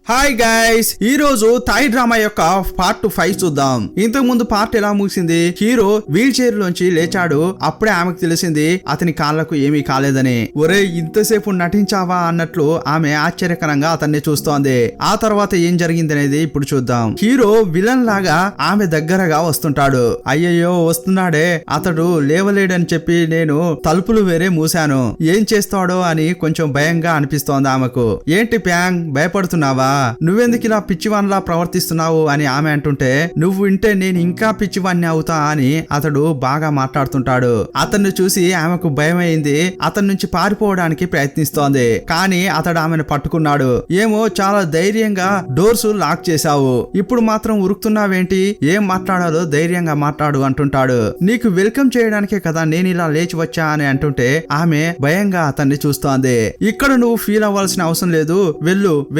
Hi guys, ఈ రోజు Thai drama యొక్క పార్ట్ 5 చూద్దాం. ఇంతకు ముందు పార్ట్ ఎలా ముగిసింది? హీరో వీల్ చైర్ లోంచి లేచాడు. అప్పుడే ఆమెకు తెలిసింది అతని కాళ్లకు ఏమీ కాలేదని. ఒరే, ఇంతసేపు నటించావా అన్నట్లు ఆమె ఆశ్చర్యకరంగా అతన్ని చూస్తోంది. ఆ తర్వాత ఏం జరిగింది అనేది ఇప్పుడు చూద్దాం. హీరో విలన్ లాగా ఆమె దగ్గరగా వస్తుంటాడు. అయ్యయ్యో వస్తున్నాడే, అతడు లేవలేడని చెప్పి నేను తలుపులు వేరే మూసాను, ఏం చేస్తాడో అని కొంచెం భయంగా అనిపిస్తోంది ఆమెకు. ఏంటి ప్యాంగ్, భయపడుతున్నావా? నువ్వెందుకు ఇలా పిచ్చివాన్లా ప్రవర్తిస్తున్నావు అని ఆమె అంటుంటే, నువ్వు వింటే నేను ఇంకా పిచ్చివాన్ని అవుతా అని అతడు బాగా మాట్లాడుతుంటాడు. అతన్ని చూసి ఆమెకు భయం అయింది. అతని నుంచి పారిపోవడానికి ప్రయత్నిస్తోంది. కానీ అతడు ఆమెను పట్టుకున్నాడు. ఏమో చాలా ధైర్యంగా డోర్స్ లాక్ చేశావు, ఇప్పుడు మాత్రం ఉరుకుతున్నావేంటి? ఏం మాట్లాడాలో ధైర్యంగా మాట్లాడు అంటుంటాడు. నీకు వెల్కమ్ చేయడానికే కదా నేను ఇలా లేచి వచ్చా అని అంటుంటే ఆమె భయంగా అతన్ని చూస్తోంది. ఇక్కడ నువ్వు ఫీల్ అవ్వాల్సిన అవసరం లేదు,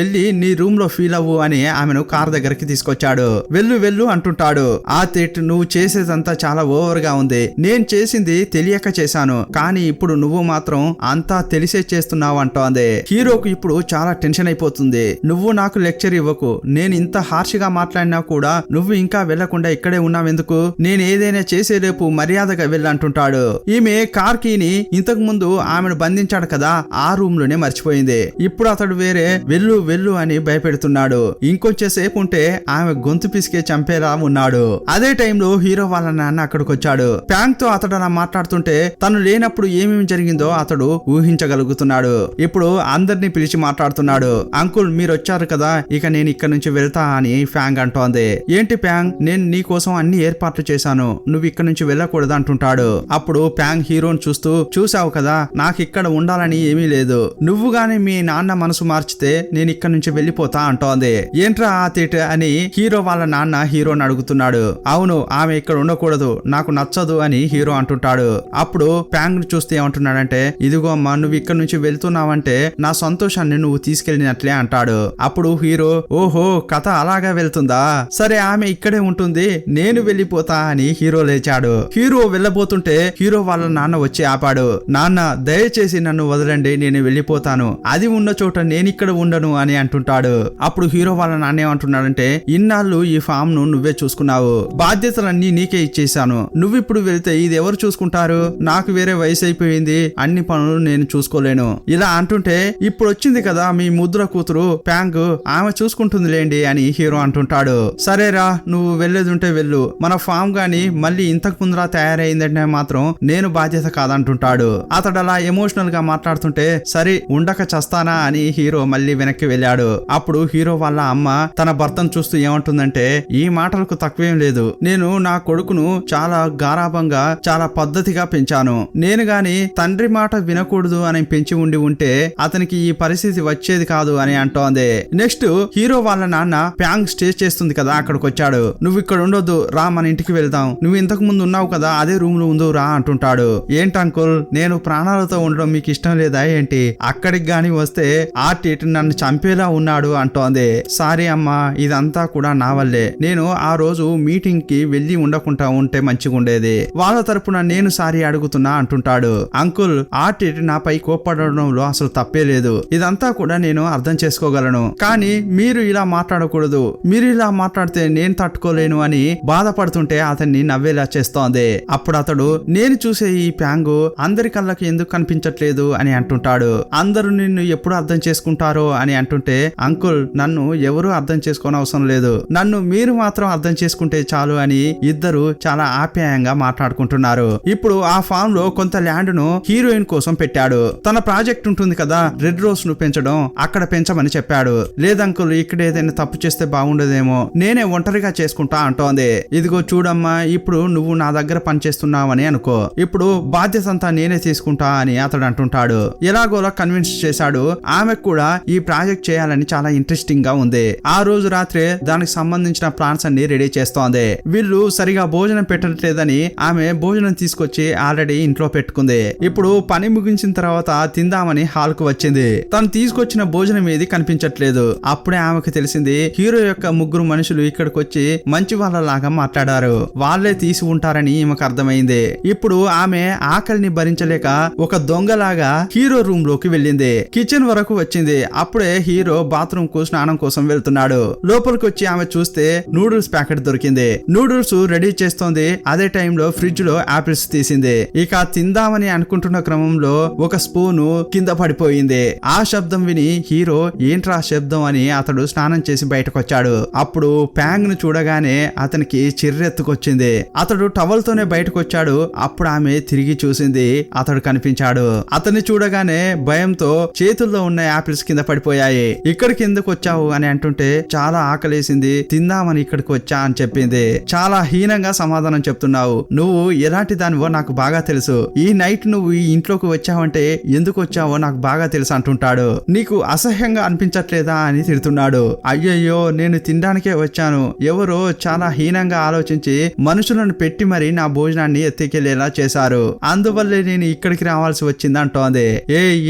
వెళ్ళి నీ రూమ్ లో ఫీల్ అవ్వు అని ఆమెను కార్ దగ్గరికి తీసుకొచ్చాడు. వెళ్ళు అంటుంటాడు. ఆ తిట్, నువ్వు చేసేదంతా చాలా ఓవర్ గా ఉంది. నేను చేసింది తెలియక చేశాను, కానీ ఇప్పుడు నువ్వు మాత్రం అంతా తెలిసే చేస్తున్నావు అంటోంది. హీరోకు ఇప్పుడు చాలా టెన్షన్ అయిపోతుంది. నువ్వు నాకు లెక్చర్ ఇవ్వకు, నేను ఇంత హార్ష్ గా మాట్లాడినా కూడా నువ్వు ఇంకా వెళ్లకుండా ఇక్కడే ఉన్నావెందుకు? నేను ఏదైనా చేసే రేపు మర్యాదగా వెళ్ళంటుంటాడు. ఈమె కార్ కీని ఇంతకు ముందు ఆమెను బంధించాడు కదా, ఆ రూమ్ లోనే మర్చిపోయింది. ఇప్పుడు అతడు వేరే వెళ్ళు అని భయపెడుతున్నాడు. ఇంకొంచెం సేపు ఉంటే ఆమె గొంతు పిసికే చంపేలా ఉన్నాడు. అదే టైంలో హీరో వాళ్ళ నాన్న అక్కడికి వచ్చాడు. ప్యాంక్ తో అతడు అలా మాట్లాడుతుంటే తను లేనప్పుడు ఏమేమి జరిగిందో అతడు ఊహించగలుగుతున్నాడు. ఇప్పుడు అందరినీ పిలిచి మాట్లాడుతున్నాడు. అంకుల్, మీరు వచ్చారు కదా, ఇక నేను ఇక్కడ నుంచి వెళ్తా అని ఫ్యాంగ్ అంటోంది. ఏంటి ప్యాంగ్, నేను నీ కోసం అన్ని ఏర్పాట్లు చేశాను, నువ్వు ఇక్కడ నుంచి వెళ్ళకూడదు అంటుంటాడు. అప్పుడు ప్యాంగ్ హీరోని చూసావు కదా, నాకు ఇక్కడ ఉండాలని ఏమీ లేదు, నువ్వు గాని మీ నాన్న మనసు మార్చితే నేను ఇక్కడ నుంచి వెళ్ళిపోతా అంటోంది. ఏంట్రా ఆ తిట్ అని హీరో వాళ్ళ నాన్న హీరోని అడుగుతున్నాడు. అవును, ఆమె ఇక్కడ ఉండకూడదు, నాకు నచ్చదు అని హీరో అంటుంటాడు. అప్పుడు ప్యాంగ్ ను చూస్తే ఏమంటున్నాడంటే, ఇదిగో అమ్మా, నువ్వు ఇక్కడ నుంచి వెళ్తున్నావంటే నా సంతోషాన్ని నువ్వు తీసుకెళ్ళినట్లే అంటాడు. అప్పుడు హీరో, ఓహో కథ అలాగా వెళ్తుందా, సరే ఆమె ఇక్కడే ఉంటుంది, నేను వెళ్ళిపోతా అని హీరో లేచాడు. హీరో వెళ్ళబోతుంటే హీరో వాళ్ళ నాన్న వచ్చి ఆపాడు. నాన్న, దయచేసి నన్ను వదలండి, నేను వెళ్ళిపోతాను, అది ఉన్న చోట నేను ఇక్కడ ఉండను అని అంటుంటాడు. అప్పుడు హీరో వాళ్ళ నాన్న ఏమంటున్నాడంటే, ఇన్నాళ్ళు ఈ ఫామ్ ను నువ్వే చూసుకున్నావు, బాధ్యతలన్నీ నీకే ఇచ్చేసాను, నువ్వు ఇప్పుడు వెళ్తే ఇది ఎవరు చూసుకుంటారు? నాకు వేరే వయసు అయిపోయింది, అన్ని పనులు నేను చూసుకోలేను. ఇలా అంటుంటే, ఇప్పుడు వచ్చింది కదా మీ ముద్ర కూతురు ప్యాంగ్, ఆమె చూసుకుంటుంది లేండి అని హీరో అంటుంటాడు. సరేరా, నువ్వు వెళ్లేదుంటే వెళ్ళు, మన ఫామ్ గాని మళ్ళీ ఇంతకు ముందులా తయారైందంటే మాత్రం నేను బాధ్యత కాదంటుంటాడు. అతడు అలా ఎమోషనల్ గా మాట్లాడుతుంటే, సరే ఉండక చస్తానా అని హీరో మళ్ళీ వెనక్కి వెళ్ళాడు. అప్పుడు హీరో వాళ్ళ అమ్మ తన భర్తను చూస్తూ ఏమంటుందంటే, ఈ మాటలకు తక్కువేం లేదు, నేను నా కొడుకును చాలా గారాభంగా చాలా పద్ధతిగా పెంచాను, నేను గాని తండ్రి మాట వినకూడదు అని పెంచి ఉంటే అతనికి ఈ పరిస్థితి వచ్చేది కాదు అని అంటోంది. నెక్స్ట్ హీరో వాళ్ళ నాన్న ప్యాంగ్ స్టే చేస్తుంది కదా, అక్కడికి వచ్చాడు. నువ్వు ఇక్కడ ఉండొద్దు రా, మన ఇంటికి వెళ్దాం, నువ్వు ఇంతకు ముందు ఉన్నావు కదా అదే రూమ్ లో ఉందో రా అంటుంటాడు. ఏంటి అంకుల్, నేను ప్రాణాలతో ఉండడం మీకు ఇష్టం లేదా ఏంటి? అక్కడికి గాని వస్తే ఆ టీట్ నన్ను చంపేలా ఉన్నాడు అంటోంది. సారీ అమ్మా, ఇదంతా కూడా నా వల్లే, నేను ఆ రోజు మీటింగ్ కి వెళ్లి ఉండకుండా ఉంటే మంచిగా ఉండేది, వాళ్ళ తరపున నేను సారీ అడుగుతున్నా అంటుంటాడు. అంకుల్, ఆర్టిట్ నాపై కోప్పడడంలో అసలు తప్పే లేదు, ఇదంతా కూడా నేను అర్థం చేసుకోగలను, కానీ మీరు ఇలా మాట్లాడకూడదు, మీరు ఇలా మాట్లాడితే నేను తట్టుకోలేను అని బాధపడుతుంటే అతన్ని నవ్వేలా చేస్తోంది. అప్పుడు అతడు, నేను చూసే ఈ ప్యాంగు అందరి కళ్ళకి ఎందుకు కనిపించట్లేదు అని అంటుంటాడు. అందరూ నిన్ను ఎప్పుడు అర్థం చేసుకుంటారో అని అంటుంటే, అంకుల్, నన్ను ఎవరు అర్థం చేసుకోని అవసరం లేదు, నన్ను మీరు మాత్రం అర్థం చేసుకుంటే చాలు అని ఇద్దరు చాలా ఆప్యాయంగా మాట్లాడుకుంటున్నారు. ఇప్పుడు ఆ ఫామ్ లో కొంత ల్యాండ్ ను హీరోయిన్ కోసం పెట్టాడు. తన ప్రాజెక్ట్ ఉంటుంది కదా రెడ్ రోజ్ ను పెంచడం, అక్కడ పెంచమని చెప్పాడు. లేదంకుల్, ఇక్కడ ఏదైనా తప్పు చేస్తే బాగుండదేమో, నేనే ఒంటరిగా చేసుకుంటా అంటోంది. ఇదిగో చూడమ్మా, ఇప్పుడు నువ్వు నా దగ్గర పనిచేస్తున్నావని అనుకో, ఇప్పుడు బాధ్యత అంతా నేనే తీసుకుంటా అని అతడు అంటుంటాడు. ఎలాగోలా కన్విన్స్ చేశాడు. ఆమెకు కూడా ఈ ప్రాజెక్ట్ చేయాలని చాలా ఇంట్రెస్టింగ్ గా ఉంది. ఆ రోజు రాత్రే దానికి సంబంధించిన ప్లాన్స్ అన్ని రెడీ చేస్తోంది. వీళ్ళు సరిగా భోజనం పెట్టట్లేదని ఆమె భోజనం తీసుకొచ్చి ఆల్రెడీ ఇంట్లో పెట్టుకుంది. ఇప్పుడు పని ముగించిన తర్వాత తిందామని హాల్ కు వచ్చింది. తను తీసుకొచ్చిన భోజనం ఏది కనిపించట్లేదు. అప్పుడే ఆమెకు తెలిసింది, హీరో యొక్క ముగ్గురు మనుషులు ఇక్కడికి వచ్చి మంచి వాళ్ళలాగా మాట్లాడారు, వాళ్ళే తీసి ఉంటారని ఈమెకు అర్థమైంది. ఇప్పుడు ఆమె ఆకలిని భరించలేక ఒక దొంగలాగా హీరో రూమ్ లోకి వెళ్ళింది. కిచెన్ వరకు వచ్చింది. అప్పుడే హీరో బాత్ బాత్రూమ్ కు స్నానం కోసం వెళ్తున్నాడు. లోపలికి వచ్చి ఆమె చూస్తే నూడిల్స్ ప్యాకెట్ దొరికింది. నూడిల్స్ రెడీ చేస్తోంది. అదే టైంలో ఫ్రిడ్జ్ లో ఆపిల్స్ తీసింది. ఇక తిందామని అనుకుంటున్న క్రమంలో ఒక స్పూను కింద పడిపోయింది. ఆ శబ్దం విని హీరో ఏంట్రా శబ్దం అని అతడు స్నానం చేసి బయటకు వచ్చాడు. అప్పుడు ప్యాంగ్ ను చూడగానే అతనికి చిర్రెత్తుకొచ్చింది. అతడు టవల్ తోనే బయటకు వచ్చాడు. అప్పుడు ఆమె తిరిగి చూసింది. అతడు కనిపించాడు. అతన్ని చూడగానే భయంతో చేతుల్లో ఉన్న యాపిల్స్ కింద పడిపోయాయి. ఇక్కడ కిందకు వచ్చావు అని అంటుంటే చాలా ఆకలేసింది, తిందామని ఇక్కడికి వచ్చా అని చెప్పింది. చాలా హీనంగా సమాధానం చెప్తున్నావు, నువ్వు ఎలాంటి దానివో నాకు బాగా తెలుసు. ఈ నైట్ నువ్వు ఈ ఇంట్లోకి వచ్చావంటే ఎందుకు వచ్చావో నాకు బాగా తెలుసు అంటుంటాడు. నీకు అసహ్యంగా అనిపించట్లేదా అని తిడుతున్నాడు. అయ్యయ్యో నేను తినడానికే వచ్చాను. ఎవరో చాలా హీనంగా ఆలోచించి మనుషులను పెట్టి మరి నా భోజనాన్ని ఎత్తికెళ్లేలా చేశారు. అందువల్లే నేను ఇక్కడికి రావాల్సి వచ్చింది అంటోంది.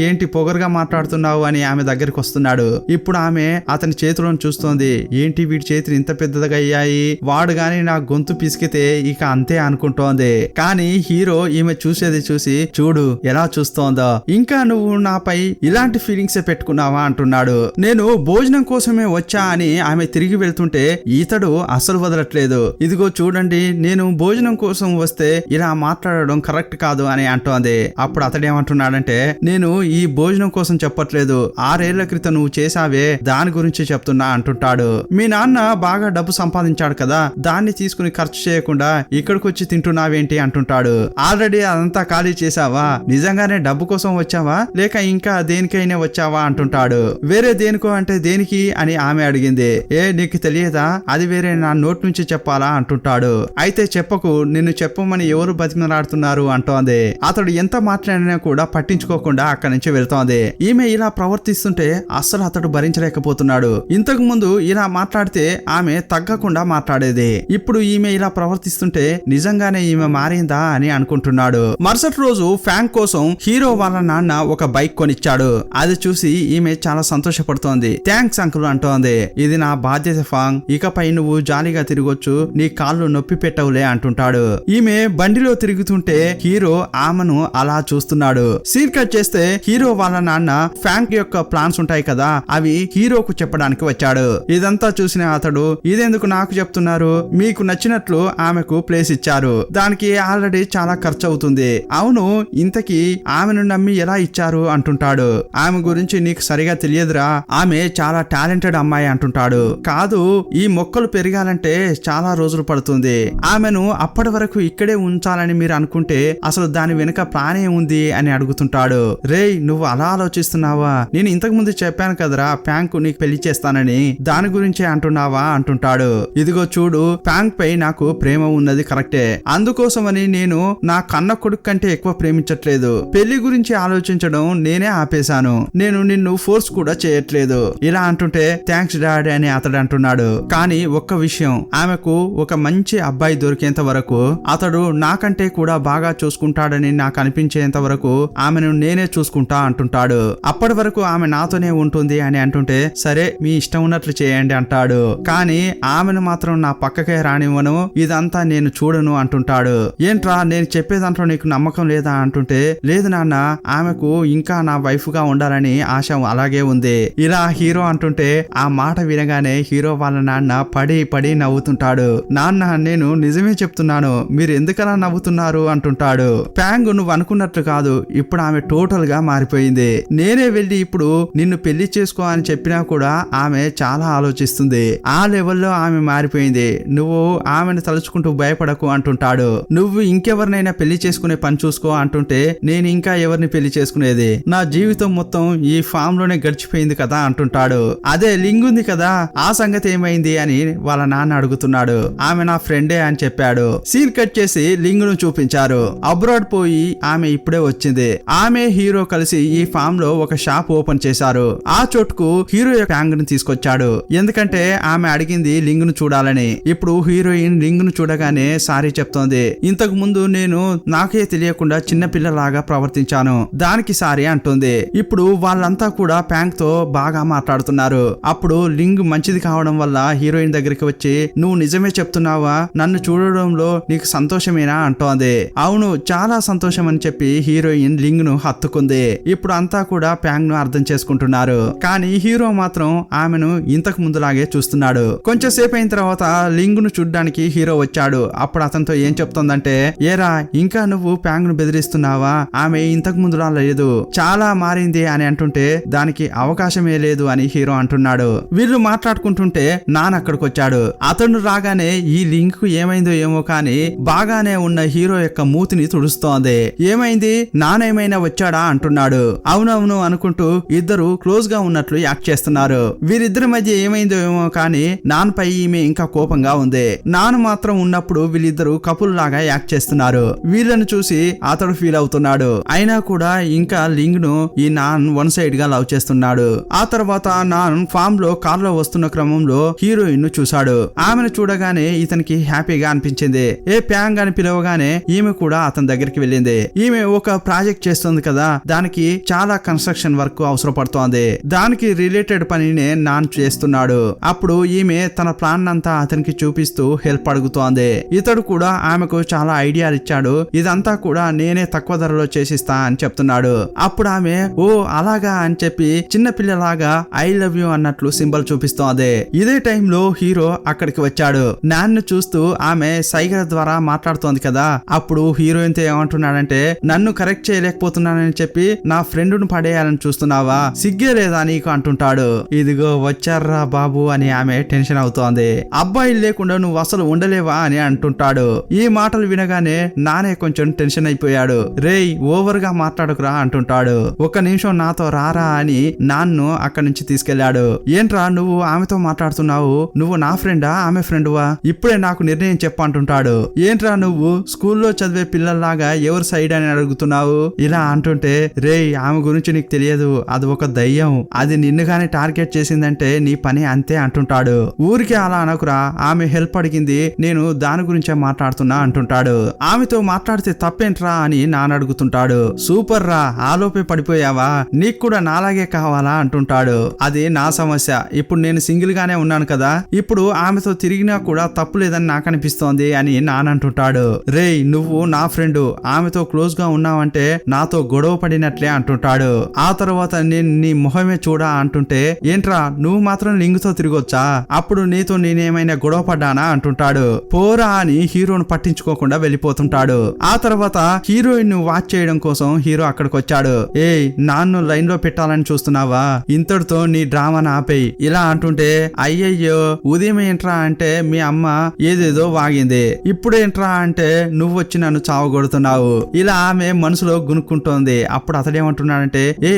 ఏంటి పొగరుగా మాట్లాడుతున్నావు అని ఆమె దగ్గరికి వస్తున్నాడు. ఇప్పుడు ఆమె అతని చేతులను చూస్తోంది. ఏంటి వీడి చేతులు ఇంత పెద్దగా అయ్యాయి, వాడు గాని నా గొంతు పిసికితే ఇక అంతే అనుకుంటోంది. కానీ హీరో ఈమె చూసేది చూసి చూడు ఎలా చూస్తోందో, ఇంకా నువ్వు నాపై ఇలాంటి ఫీలింగ్స్ పెట్టుకున్నావా అంటున్నాడు. నేను భోజనం కోసమే వచ్చా అని ఆమె తిరిగి వెళ్తుంటే ఇతడు అసలు వదలట్లేదు. ఇదిగో చూడండి, నేను భోజనం కోసం వస్తే ఇలా మాట్లాడడం కరెక్ట్ కాదు అని అంటోంది. అప్పుడు అతడేమంటున్నాడంటే, నేను ఈ భోజనం కోసం చెప్పట్లేదు, 6 ఏళ్ల క్రితం నువ్వు చేసావే దాని గురించి చెప్తున్నా అంటుంటాడు. మీ నాన్న బాగా డబ్బు సంపాదించాడు కదా, దాన్ని తీసుకుని ఖర్చు చేయకుండా ఇక్కడికి వచ్చి తింటున్నావేంటి అంటుంటాడు. ఆల్రెడీ అదంతా ఖాళీ చేసావా? నిజంగానే డబ్బు కోసం వచ్చావా లేక ఇంకా దేనికైనా వచ్చావా అంటుంటాడు. వేరే దేనికో అంటే దేనికి అని ఆమె అడిగింది. నీకు తెలియదా, అది వేరే నా నోట్ నుంచి చెప్పాలా అంటుంటాడు. అయితే చెప్పకు, నిన్ను చెప్పమని ఎవరు బతిమలాడుతున్నారు అంటోంది. అతడు ఎంత మాట్లాడినా కూడా పట్టించుకోకుండా అక్కడి నుంచి వెళ్తోంది. ఈమె ఇలా ప్రవర్తిస్తుంటే అస్సలు అతడు భరించలేకపోతున్నాడు. ఇంతకు ముందు ఇలా మాట్లాడితే ఆమె తగ్గకుండా మాట్లాడేది. ఇప్పుడు ఈమె ఇలా ప్రవర్తిస్తుంటే నిజంగానే ఈమె మారిందా అని అనుకుంటున్నాడు. మరుసటి రోజు ఫ్యాంక్ కోసం హీరో వాళ్ళ నాన్న ఒక బైక్ కొనిచ్చాడు. అది చూసి ఈమె చాలా సంతోషపడుతోంది. థ్యాంక్స్ అంకుల్ అంటోంది. ఇది నా బాధ్యత ఫాంగ్, ఇకపై నువ్వు జాలీగా తిరగొచ్చు, నీ కాళ్ళు నొప్పి పెట్టవులే అంటుంటాడు. ఈమె బండిలో తిరుగుతుంటే హీరో ఆమెను అలా చూస్తున్నాడు. సీన్ కట్ చేస్తే హీరో వాళ్ళ నాన్న ఫ్యాంక్ యొక్క ప్లాన్స్ ఉంటాయి కదా, అవి హీరోకు చెప్పడానికి వచ్చాడు. ఇదంతా చూసిన అతడు, ఇదెందుకు నాకు చెప్తున్నారు, మీకు నచ్చినట్లు ఆమెకు ప్లేస్ ఇచ్చారు, దానికి ఆల్రెడీ చాలా ఖర్చు అవుతుంది. అవును, ఇంతకీ ఆమెను నమ్మి ఎలా ఇచ్చారు అంటుంటాడు. ఆమె గురించి నీకు సరిగా తెలియదురా, ఆమె చాలా టాలెంటెడ్ అమ్మాయి అంటుంటాడు. కాదు, ఈ మొక్కలు పెరగాలంటే చాలా రోజులు పడుతుంది. ఆమెను అప్పటి వరకు ఇక్కడే ఉంచాలని మీరు అనుకుంటే అసలు దాని వెనుక ప్లాన్ ఏముంది అని అడుగుతుంటాడు. రేయ్, నువ్వు అలా ఆలోచిస్తున్నావా? నేను ఇంతకు ముందు చెప్పాను కదరా ప్యాంక్ నీకు పెళ్లి చేస్తానని, దాని గురించే అంటున్నావా అంటుంటాడు. ఇదిగో చూడు, ప్యాంక్ పై నాకు ప్రేమ ఉన్నది కరెక్టే, అందుకోసమని నేను నా కన్న కొడుకు కంటే ఎక్కువ ప్రేమించట్లేదు. పెళ్లి గురించి ఆలోచించడం నేనే ఆపేశాను. నేను నిన్ను ఫోర్స్ కూడా చేయట్లేదు. ఇలా అంటుంటే థ్యాంక్స్ డాడీ అని అతడు అంటున్నాడు. కానీ ఒక్క విషయం, ఆమెకు ఒక మంచి అబ్బాయి దొరికేంత వరకు, అతడు నాకంటే కూడా బాగా చూసుకుంటాడని నాకు అనిపించేంత వరకు ఆమెను నేనే చూసుకుంటా అంటుంటాడు. అప్పటి వరకు ఆమె నాతోనే ఉంటుంది అని అంటుంటే సరే మీ ఇష్టం ఉన్నట్లు చేయండి అంటాడు. కానీ ఆమెను మాత్రం నా పక్కకే రానివ్వను, ఇదంతా నేను చూడను అంటుంటాడు. ఏంట్రా నేను చెప్పే దాంట్లో నీకు నమ్మకం లేదా అంటుంటే, లేదు నాన్న, ఆమెకు ఇంకా నా వైఫ్ గా ఉండాలని ఆశ అలాగే ఉంది. ఇలా హీరో అంటుంటే ఆ మాట వినగానే హీరో వాళ్ళ నాన్న పడి పడి నవ్వుతుంటాడు. నాన్న, నేను నిజమే చెప్తున్నాను, మీరు ఎందుకలా నవ్వుతున్నారు అంటుంటాడు. ప్యాంగ్ నువ్వు అనుకున్నట్లు కాదు, ఇప్పుడు ఆమె టోటల్ గా మారిపోయింది. నేనే వెళ్ళి ఇప్పుడు నిన్ను పెళ్లి చేసుకో అని చెప్పినా కూడా ఆమె చాలా ఆలోచిస్తుంది. ఆ లెవెల్లో ఆమె మారిపోయింది. నువ్వు ఆమెను తలుచుకుంటూ భయపడకు అంటుంటాడు. నువ్వు ఇంకెవరినైనా పెళ్లి చేసుకునే పని చూసుకో అంటుంటే, నేను ఇంకా ఎవరిని పెళ్లి చేసుకునేది, నా జీవితం మొత్తం ఈ ఫామ్ లోనే గడిచిపోయింది కదా అంటుంటాడు. అదే లింగ్ ఉంది కదా, ఆ సంగతి ఏమైంది అని వాళ్ళ నాన్న అడుగుతున్నాడు. ఆమె నా ఫ్రెండే అని చెప్పాడు. సీన్ కట్ చేసి లింగ్ ను చూపించారు. అబ్రాడ్ పోయి ఆమె ఇప్పుడే వచ్చింది. ఆమె హీరో కలిసి ఈ ఫామ్ లో ఒక షాప్ ఓపెన్ చేశారు. ఆ చోటుకు హీరో ప్యాంగ్ ను తీసుకొచ్చాడు. ఎందుకంటే ఆమె అడిగింది లింగ్ ను చూడాలని. ఇప్పుడు హీరోయిన్ లింగ్ ను చూడగానే సారీ చెప్తోంది. ఇంతకు ముందు నేను నాకే తెలియకుండా చిన్న పిల్లలాగా ప్రవర్తించాను, దానికి సారీ అంటుంది. ఇప్పుడు వాళ్ళంతా కూడా ప్యాంక్ తో బాగా మాట్లాడుతున్నారు. అప్పుడు లింగ్ మంచిది కావడం వల్ల హీరోయిన్ దగ్గరికి వచ్చి, నువ్వు నిజమే చెప్తున్నావా, నన్ను చూడడంలో నీకు సంతోషమేనా అంటోంది. అవును, చాలా సంతోషం అని చెప్పి హీరోయిన్ లింగ్ ను హత్తుకుంది. ఇప్పుడు అంతా కూడా ప్యాంగ్ ను అర్థం చేసుకుంటున్నారు. కానీ హీరో మాత్రం ఆమెను ఇంతకు ముందులాగే చూస్తున్నాడు. కొంచెం సేపు అయిన తర్వాత లింగ్ ను చూడ్డానికి హీరో వచ్చాడు. అప్పుడు అతనితో ఏం చెప్తోందంటే, ఏరా ఇంకా నువ్వు ప్యాంగ్ ను బెదిరిస్తున్నావా? ఆమె ఇంతకు ముందులా లేదు, చాలా మారింది అని అంటుంటే దానికి అవకాశమే లేదు అని హీరో అంటున్నాడు. వీళ్ళు మాట్లాడుకుంటుంటే నాన్న అక్కడికి వచ్చాడు. అతను రాగానే ఈ లింక్ కు ఏమైందో ఏమో కానీ బాగానే ఉన్న హీరో యొక్క మూతిని తుడుస్తోంది. ఏమైంది, నానేమైనా వచ్చాడా అంటున్నాడు. అవునవును అనుకుంటూ ఇద్దరు క్లోజ్ గా ఉన్నట్లు యాక్ట్ చేస్తున్నారు. వీరిద్దరి మధ్య ఏమైందో ఏమో కానీ నాన్నపై ఈమె ఇంకా కోపంగా ఉంది. నాన్న మాత్రం ఉన్నప్పుడు వీళ్ళిద్దరు కపుల్ లాగా యాక్ట్ చేస్తున్నారు. వీళ్ళను చూసి అతడు ఫీల్ అవుతున్నాడు. అయినా కూడా ఇంకా లింగ్ ను ఈ నాన్ వన్ సైడ్ గా లవ్ చేస్తున్నాడు. ఆ తర్వాత నాన్ ఫామ్ లో కార్ లో వస్తున్న క్రమంలో హీరోయిన్ ను చూశాడు. ఆమెను చూడగానే ఇతనికి హ్యాపీగా అనిపించింది. ఏ ప్యాంగ్ అని పిలవగానే ఈమె కూడా అతని దగ్గరికి వెళ్ళింది. ఈమె ఒక ప్రాజెక్ట్ చేస్తుంది కదా, దానికి చాలా కన్స్ట్రక్షన్ వర్క్ అవసరం పడుతోంది. దానికి రిలేటెడ్ పనినే నాన్ చేస్తున్నాడు. అప్పుడు ఈమె తన ప్లాన్ అంతా అతనికి చూపిస్తూ హెల్ప్ అడుగుతోంది. ఇతడు కూడా ఆమెకు చాలా ఐడియాలు ఇచ్చాడు. ఇదంతా కూడా నేనే తక్కువ ధరలో చేసిస్తా అని చెప్తున్నాడు. అప్పుడు ఆమె ఓ అలాగా అని చెప్పి చిన్న పిల్లలాగా ఐ లవ్ యూ అన్నట్లు సింబల్ చూపిస్తోంది. ఇదే టైంలో హీరో అక్కడికి వచ్చాడు. నాన్ను చూస్తూ ఆమె సైగల ద్వారా మాట్లాడుతోంది కదా, అప్పుడు హీరోయిన్ తో ఏమంటున్నాడంటే, నన్ను కరెక్ట్ చేయలేకపోతున్నానని చెప్పి నా ఫ్రెండ్ ను పడేయాలని చూస్తున్నావా, సిగ్గే లేదా నీకు అంటుంటాడు. ఇదిగో వచ్చారా బాబు అని ఆమె టెన్షన్ అవుతోంది. అబ్బాయిలు లేకుండా నువ్వు అసలు ఉండలేవా అని అంటుంటాడు. ఈ మాటలు వినగానే నానే కొంచెం టెన్షన్ అయిపోయాడు. రేయ్ ఓవర్ గా మాట్లాడుకురా అంటుంటాడు. ఒక్క నిమిషం నాతో రారా అని నాన్ను అక్కడి నుంచి తీసుకెళ్లాడు. ఏంట్రా నువ్వు ఆమెతో మాట్లాడుతున్నావు, నువ్వు నా ఫ్రెండా ఆమె ఫ్రెండువా, ఇప్పుడే నాకు నిర్ణయం చెప్పంటుంటాడు. ఏంట్రా నువ్వు స్కూల్లో చదివే పిల్లల్లాగా ఎవరు సైడ్ అని అడుగుతున్నావు ఇలా అంటుంటే, రేయ్ ఆమె గురించి నీకు తెలియదు, అది ఒక దయ్యం, అది నిన్నుగానే టార్గెట్ చేసిందంటే నీ పని అంతే అంటుంటాడు. ఊరికే అలా అనకురా, ఆమె హెల్ప్ అడిగింది, నేను దాని గురించే మాట్లాడుతున్నా అంటుంటాడు. ఆమెతో మాట్లాడితే తప్పేంట్రా అని నాన్న అడుగుతుంటాడు. సూపర్ రా, ఆలోపే పడిపోయావా, నీకు కూడా నాలాగే కావాలా అంటుంటాడు. అది నా సమస్య, ఇప్పుడు నేను సింగిల్ గానే ఉన్నాను కదా, ఇప్పుడు ఆమెతో తిరిగినా కూడా తప్పు లేదని నాకు అనిపిస్తోంది అని నాన్న అంటుంటాడు. రేయ్ నువ్వు నా ఫ్రెండ్, ఆమెతో క్లోజ్ గా ఉన్నావంటే నాతో గొడవ పడినట్లే అంటుంటాడు. ఆ తర్వాత నేను నీ మొహమే చూడా అంటుంటే, ఏంట్రా నువ్వు మాత్రం లింగ్ తో తిరిగొచ్చా, అప్పుడు నీతో నేనేమైనా గొడవ పడ్డానా అంటుంటాడు. పోరా అని హీరోను పట్టించుకోకుండా వెళ్ళిపోతుంటాడు. ఆ తర్వాత హీరోయిన్ ను వాచ్ చేయడం కోసం హీరో అక్కడికి వచ్చాడు. ఏయ్ నాన్ను లైన్ లో పెట్టాలని చూస్తున్నావా, ఇంతటితో నీ డ్రామాను ఆపేయి ఇలా అంటుంటే, అయ్యయ్యో ఉదయం ఏంట్రా అంటే మీ అమ్మ ఏదేదో వాగింది, ఇప్పుడేంట్రా అంటే నువ్వు వచ్చి నన్ను చావగొడుతున్నావు ఇలా ఆమె మనసులో గునుక్కుంటోంది. అప్పుడు అతడేమంటున్నాడంటే, ఏ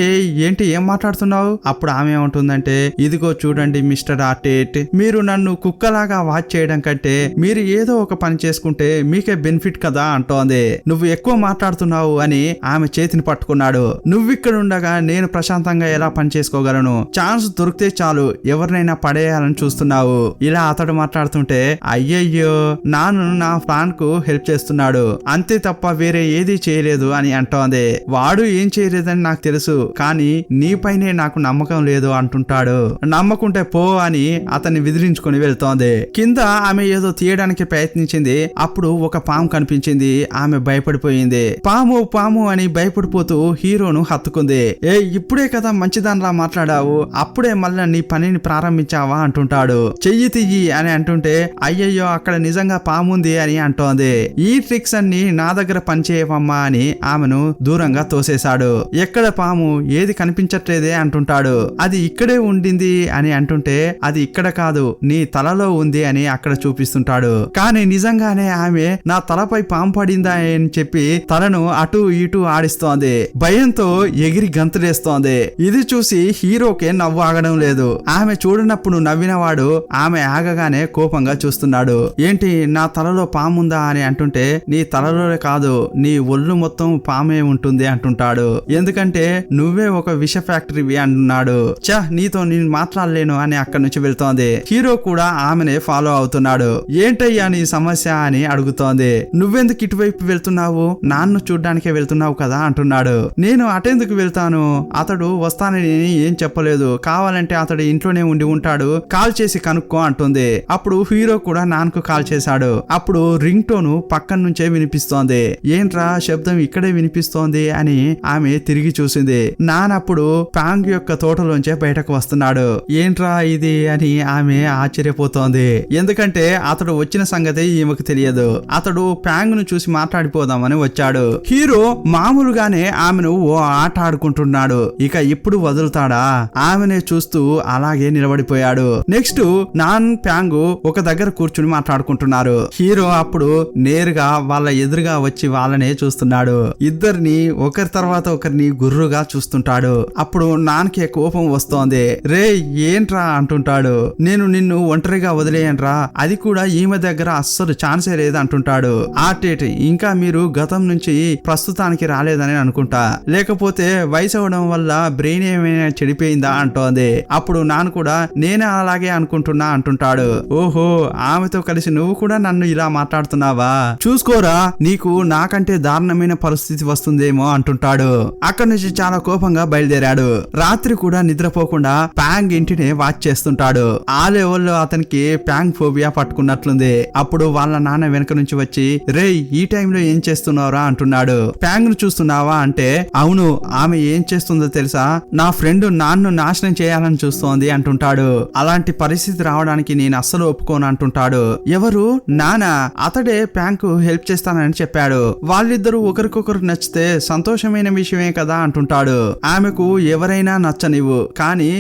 ఏంటి ఏం మాట్లాడుతున్నావు, అప్పుడు ఆమె ఏమంటుందంటే, ఇదిగో చూడండి మిస్టర్ ఆర్టేట్, మీరు నన్ను కుక్కలాగా వాచ్ చేయడం కంటే మీరు ఏదో ఒక పని చేసుకుంటే మీకే బెనిఫిట్ కదా అంటోంది. నువ్వు ఎక్కువ మాట్లాడుతున్నావు అని ఆమె చేతిని పట్టుకున్నాడు. నువ్విక్కడ ఉండగా నేను ప్రశాంతంగా ఎలా పని చేసుకోగలను, ఛాన్స్ దొరికితే చాలు ఎవరినైనా పడేయాలని చూస్తున్నావు ఇలా అతడు మాట్లాడుతుంటే, అయ్యయ్యో నాను నా ప్లాన్ కు హెల్ప్ చేస్తున్నాడు అంతే తప్ప వేరే ఏది చేయలేదు అని అంటోంది. వాడు ఏం చేయలేదని నాకు తెలుసు, కానీ నీపైనే నాకు నమ్మకం లేదు అంటుంటాడు. నమ్మకుంటే పో అని అతన్ని విదిలించుకొని వెళ్తోంది. కింద ఆమె ఏదో తీయడానికి ప్రయత్నించింది. అప్పుడు ఒక పాము కనిపించింది. ఆమె భయపడిపోయింది. పాము పాము అని భయపడిపోతూ హీరోను హత్తుకుంది. ఏ ఇప్పుడే కదా మంచిదానిలా మాట్లాడావు, అప్పుడే మళ్ళా నీ పనిని ప్రారంభించావా అంటుంటాడు. చెయ్యి తియ్యి అని అంటుంటే, అయ్యయ్యో అక్కడ నిజంగా పాముంది అని అంటోంది. ఈ ట్రిక్స్ అన్ని నా దగ్గర పనిచేయవమ్మా అని ఆమెను దూరంగా తోసేశాడు. ఎక్కడ పాము, ఏది కనిపించట్లేదే అంటుంటాడు. అది ఇక్కడే ఉండింది అని అంటుంటే, అది ఇక్కడ కాదు నీ తలలో ఉంది అని అక్కడ చూపిస్తుంటాడు. కానీ నిజంగానే ఆమె నా తలపై పాము పడిందా అని చెప్పి తలను అటు ఇటు ఆడిస్తోంది. భయంతో ఎగిరి గంతులేస్తోంది. ఇది చూసి హీరోకే నవ్వు ఆగడం లేదు. ఆమె చూడనప్పుడు నవ్వినవాడు ఆమె ఆగగానే కోపంగా చూస్తున్నాడు. ఏంటి నా తలలో పాముందా అని అంటుంటే, నీ తలలో కాదు నీ ఒళ్ళు మొత్తం పామే ఉంటుంది అంటుంటాడు. ఎందుకంటే నువ్వే ఒక విష ఫ్యాక్టరీవి అంటున్నాడు. చా నీతో నేను మాట్లాడలేను అని అక్కడి నుంచి వెళ్తోంది. హీరో కూడా ఆమెనే ఫాలో అవుతున్నాడు. ఏంటయ్యా నీ సమస్య అని అడుగుతోంది. నువ్వెందుకు ఇటువైపు వెళ్తున్నావు, నాన్ను చూడ్డానికే వెళ్తున్నావు కదా అంటున్నాడు. నేను అటెందుకు వెళ్తాను, అతడు వస్తానని ఏం చెప్పలేదు, కావాలంటే అతడు ఇంట్లోనే ఉండి ఉంటాడు, కాల్ చేసి కనుక్కో అంటుంది. అప్పుడు హీరో కూడా నాన్నకు కాల్ చేశాడు. అప్పుడు రింగ్ టోను పక్కన నుంచే వినిపిస్తోంది. ఏంట్రా శబ్దం ఇక్కడే వినిపిస్తోంది అని ఆమె తిరిగి చూసింది. నాన్నప్పుడు పాంగ్ యొక్క తోటలోంచి లోపలోంచే బయటకు వస్తున్నాడు. ఏంట్రా ఇది అని ఆమె ఆశ్చర్యపోతోంది. ఎందుకంటే అతడు వచ్చిన సంగతి ఈమెకు తెలియదు. అతడు ప్యాంగ్ ను చూసి మాట్లాడిపోదామని వచ్చాడు. హీరో మామూలుగానే ఆమెను ఓ ఆట ఆడుకుంటున్నాడు. ఇక ఇప్పుడు వదులుతాడా? ఆమెనే చూస్తూ అలాగే నిలబడిపోయాడు. నెక్స్ట్ నాన్ ప్యాంగ్ ఒక దగ్గర కూర్చుని మాట్లాడుకుంటున్నారు. హీరో అప్పుడు నేరుగా వాళ్ళ ఎదురుగా వచ్చి వాళ్ళనే చూస్తున్నాడు. ఇద్దరిని ఒకరి తర్వాత ఒకరిని గుర్రుగా చూస్తుంటాడు. అప్పుడు నాన్కి కోపం వస్తోంది. రే ఏంట్రా అంటుంటాడు. నేను నిన్ను ఒంటరిగా వదిలేయన్రా, అది కూడా ఈమె దగ్గర అస్సలు ఛాన్సే లేదు అంటుంటాడు. ఆర్టేట్ ఇంకా మీరు గతం నుంచి ప్రస్తుతానికి రాలేదని అనుకుంటా, లేకపోతే వయసు అవడం వల్ల బ్రెయిన్ ఏమైనా చెడిపోయిందా అంటోంది. అప్పుడు నాన్న కూడా నేనే అలాగే అనుకుంటున్నా అంటుంటాడు. ఓహో, ఆమెతో కలిసి నువ్వు కూడా నన్ను ఇలా మాట్లాడుతున్నావా? చూసుకోరా, నీకు నాకంటే దారుణమైన పరిస్థితి వస్తుందేమో అంటుంటాడు. అక్కడి నుంచి చాలా కోపంగా బయలుదేరాడు. రాత్రి కూడా నిద్రపోకుండా ప్యాంగ్ ఇంటిని వాచ్ చేస్తుంటాడు. ఆ లెవెల్లో అతనికి ప్యాంగ్ ఫోబియా పట్టుకున్నట్లుంది. అప్పుడు వాళ్ళ నాన్న వెనక నుంచి వచ్చి రే ఈ టైంలో ఏం చేస్తున్నావురా అంటున్నాడు. ప్యాంగ్ ను చూస్తున్నావా అంటే అవును, ఆమె ఏం చేస్తుందో తెలుసా, నా ఫ్రెండ్ నాన్ను నాశనం చేయాలని చూస్తోంది అంటుంటాడు. అలాంటి పరిస్థితి రావడానికి నేను అస్సలు ఒప్పుకోను అంటుంటాడు. ఎవరు? నానా? అతడే ప్యాంగ్ కు హెల్ప్ చేస్తానని చెప్పాడు. వాళ్ళిద్దరూ ఒకరికొకరు నచ్చితే సంతోషమైన విషయమే కదా అంటుంటాడు. ఆమెకు ఎవరైనా నచ్చనివ్వు, కానీ